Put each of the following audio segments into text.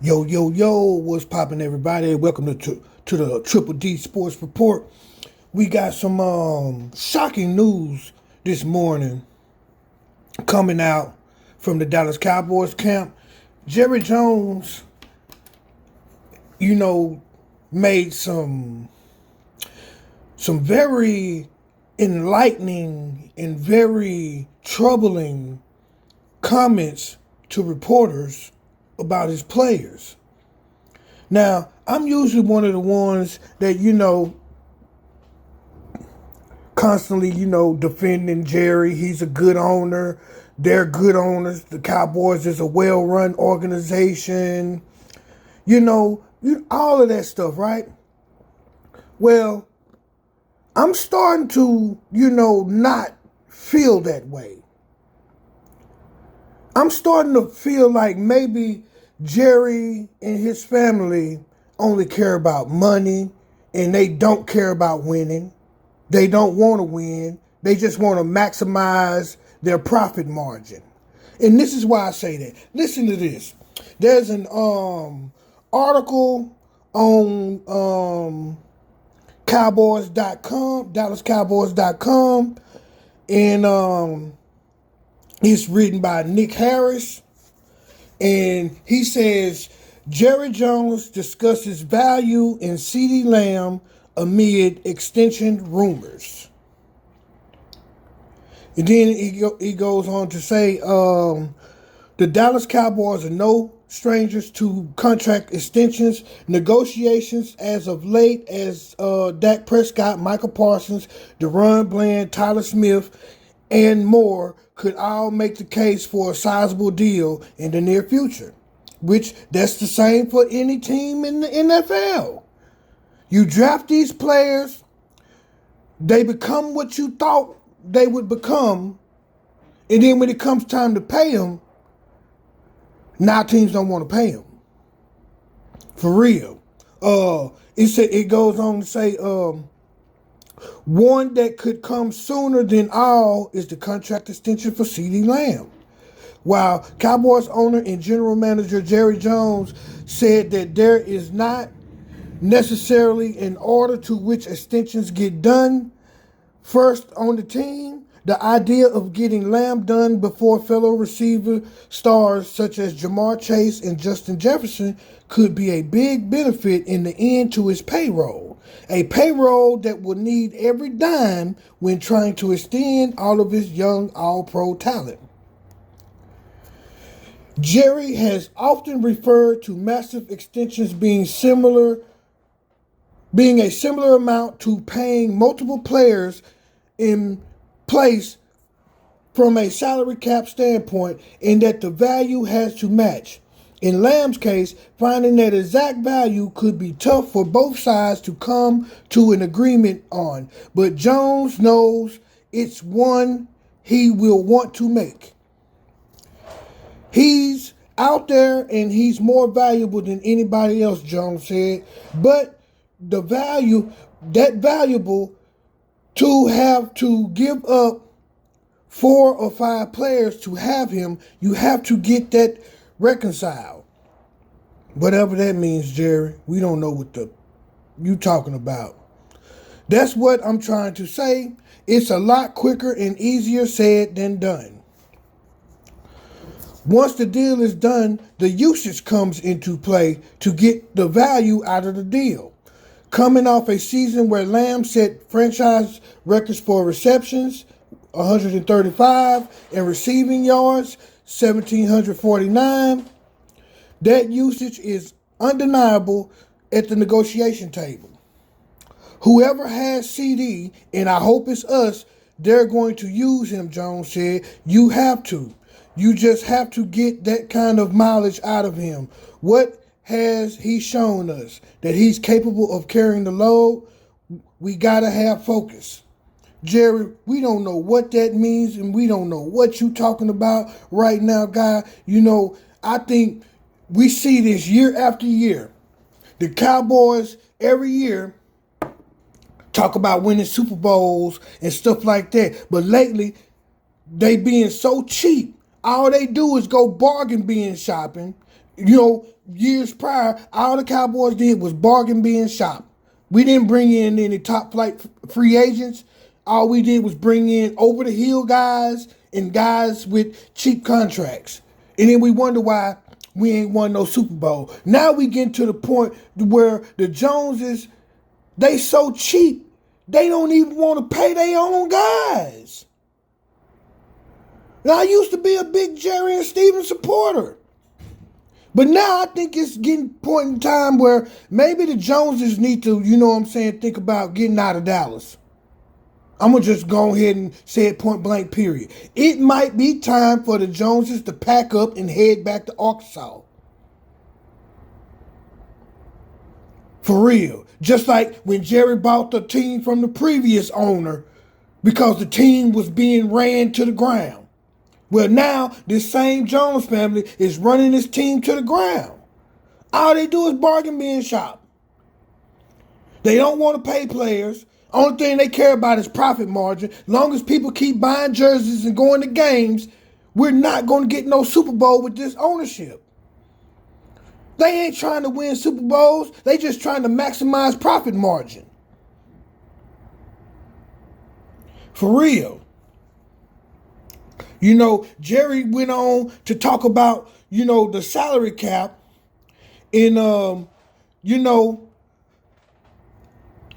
Yo, yo, yo, what's poppin', everybody? Welcome to the Triple D Sports Report. We got some shocking news this morning coming out from the Dallas Cowboys camp. Jerry Jones, you know, made some very enlightening and very troubling comments to reporters about his players. Now, I'm usually one of the ones that, constantly, defending Jerry. He's a good owner. They're good owners. The Cowboys is a well-run organization. All of that stuff, right? Well, I'm starting to, not feel that way. I'm starting to feel like maybe Jerry and his family only care about money and they don't care about winning. They don't want to win. They just want to maximize their profit margin. And this is why I say that. Listen to this. There's an article on Cowboys.com, DallasCowboys.com, and it's written by Nick Harris. And he says, Jerry Jones discusses value in CeeDee Lamb amid extension rumors. And then he goes on to say, the Dallas Cowboys are no strangers to contract extensions, negotiations as of late as Dak Prescott, Michael Parsons, Deron Bland, Tyler Smith, and more could all make the case for a sizable deal in the near future, which that's the same for any team in the NFL. You draft these players, they become what you thought they would become, and then when it comes time to pay them, now teams don't want to pay them. For real. It goes on to say, one that could come sooner than all is the contract extension for CeeDee Lamb. While Cowboys owner and general manager Jerry Jones said that there is not necessarily an order to which extensions get done first on the team, the idea of getting Lamb done before fellow receiver stars such as Jamar Chase and Justin Jefferson could be a big benefit in the end to his payroll. A payroll that will need every dime when trying to extend all of his young all-pro talent. Jerry has often referred to massive extensions being a similar amount to paying multiple players in place from a salary cap standpoint, and that the value has to match. In Lamb's case, finding that exact value could be tough for both sides to come to an agreement on, but Jones knows it's one he will want to make. He's out there and he's more valuable than anybody else, Jones said, but the value, that valuable to have to give up 4 or 5 players to have him, you have to get that reconciled. Whatever that means, Jerry, we don't know what you talking about. That's what I'm trying to say. It's a lot quicker and easier said than done. Once the deal is done, the usage comes into play to get the value out of the deal. Coming off a season where Lamb set franchise records for receptions, 135, and receiving yards, 1,749, that usage is undeniable at the negotiation table. Whoever has CeeDee, and I hope it's us, they're going to use him, Jones said. You have to. You just have to get that kind of mileage out of him. What has he shown us? That he's capable of carrying the load? We got to have focus. Jerry, we don't know what that means, and we don't know what you talking about right now, guy. I think we see this year after year. The Cowboys, every year, talk about winning Super Bowls and stuff like that. But lately, they being so cheap. All they do is go bargain bin shopping Years prior, all the Cowboys did was bargain bin shop. We didn't bring in any top flight free agents. All we did was bring in over the hill guys and guys with cheap contracts. And then we wonder why we ain't won no Super Bowl. Now we get to the point where the Joneses, they so cheap, they don't even want to pay their own guys. Now, I used to be a big Jerry and Steven supporter. But now I think it's getting point in time where maybe the Joneses need to, think about getting out of Dallas. I'm going to just go ahead and say it point blank, period. It might be time for the Joneses to pack up and head back to Arkansas. For real. Just like when Jerry bought the team from the previous owner because the team was being ran to the ground. Well, now this same Jones family is running this team to the ground. All they do is bargain bin shop. They don't want to pay players. Only thing they care about is profit margin. Long as people keep buying jerseys and going to games, we're not going to get no Super Bowl with this ownership. They ain't trying to win Super Bowls. They just trying to maximize profit margin. For real. Jerry went on to talk about, the salary cap. And,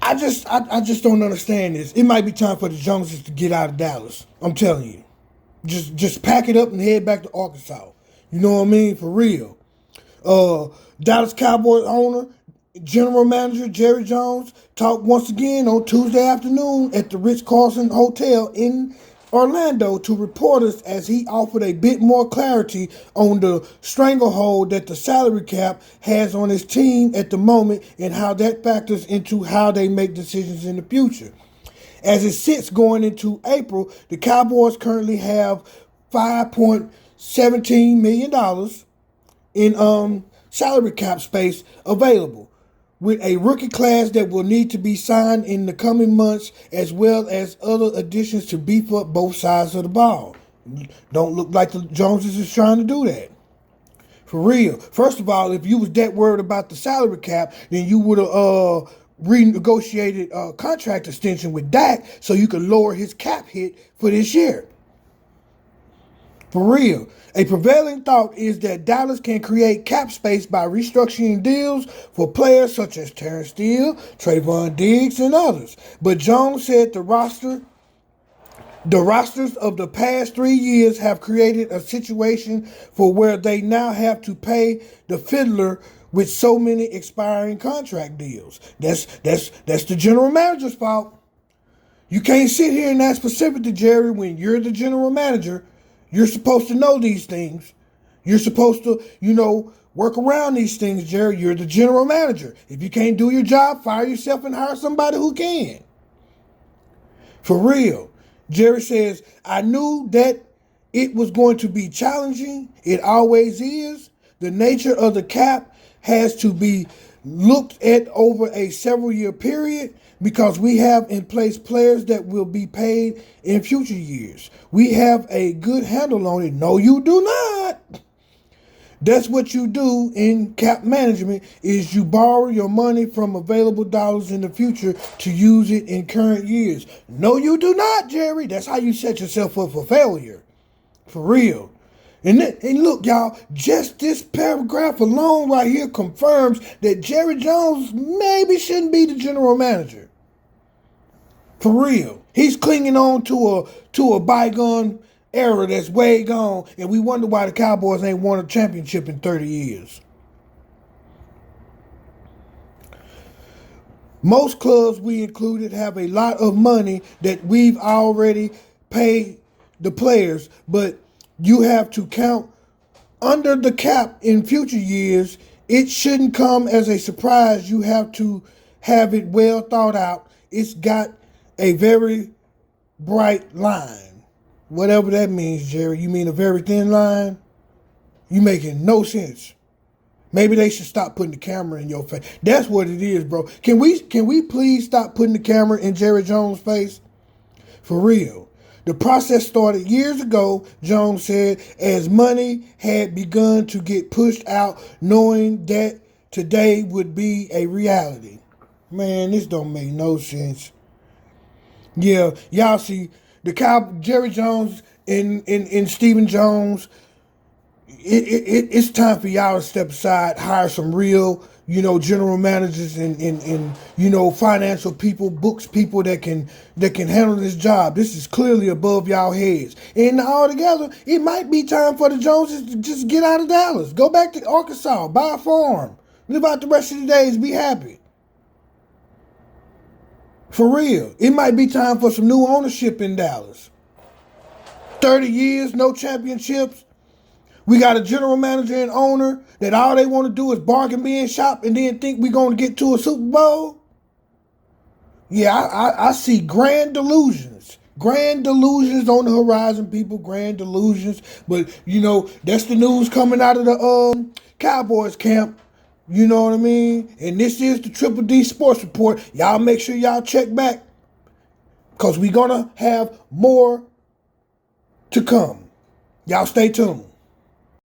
I just don't understand this. It might be time for the Joneses to get out of Dallas. I'm telling you. Just pack it up and head back to Arkansas. You know what I mean? For real. Dallas Cowboys owner, general manager Jerry Jones talked once again on Tuesday afternoon at the Ritz-Carlton Hotel in Orlando to reporters as he offered a bit more clarity on the stranglehold that the salary cap has on his team at the moment and how that factors into how they make decisions in the future. As it sits going into April, the Cowboys currently have $5.17 million in salary cap space available, with a rookie class that will need to be signed in the coming months, as well as other additions to beef up both sides of the ball. Don't look like the Joneses is trying to do that. For real. First of all, if you was that worried about the salary cap, then you would have renegotiated a contract extension with Dak so you could lower his cap hit for this year. For real. A prevailing thought is that Dallas can create cap space by restructuring deals for players such as Terrence Steele, Trayvon Diggs, and others. But Jones said the rosters of the past 3 years have created a situation for where they now have to pay the fiddler with so many expiring contract deals. That's the general manager's fault. You can't sit here and ask specific to Jerry when you're the general manager. You're supposed to know these things. You're supposed to, work around these things, Jerry. You're the general manager. If you can't do your job, fire yourself and hire somebody who can. For real. Jerry says, I knew that it was going to be challenging. It always is. The nature of the cap has to be looked at over a several-year period because we have in place players that will be paid in future years. We have a good handle on it. No, you do not. That's what you do in cap management is you borrow your money from available dollars in the future to use it in current years. No, you do not, Jerry. That's how you set yourself up for failure. For real. And look, y'all, just this paragraph alone right here confirms that Jerry Jones maybe shouldn't be the general manager. For real. He's clinging on to a bygone era that's way gone, and we wonder why the Cowboys ain't won a championship in 30 years. Most clubs, we included, have a lot of money that we've already paid the players, but you have to count under the cap in future years. It shouldn't come as a surprise. You have to have it well thought out. It's got a very bright line. Whatever that means, Jerry. You mean a very thin line? You making no sense. Maybe they should stop putting the camera in your face. That's what it is, bro. Can we please stop putting the camera in Jerry Jones' face? For real. The process started years ago, Jones said, as money had begun to get pushed out, knowing that today would be a reality. Man, this don't make no sense. Yeah, y'all see, Jerry Jones and Stephen Jones, it's time for y'all to step aside, hire some real, general managers and financial people, books people that can handle this job. This is clearly above y'all heads. And altogether, it might be time for the Joneses to just get out of Dallas. Go back to Arkansas, buy a farm, live out the rest of the days, be happy. For real. It might be time for some new ownership in Dallas. 30 years, no championships. We got a general manager and owner that all they want to do is bargain, be in shop, and then think we're going to get to a Super Bowl. Yeah, I see grand delusions. Grand delusions on the horizon, people. Grand delusions. But, that's the news coming out of the Cowboys camp. You know what I mean? And this is the Triple D Sports Report. Y'all make sure y'all check back, because we're going to have more to come. Y'all stay tuned.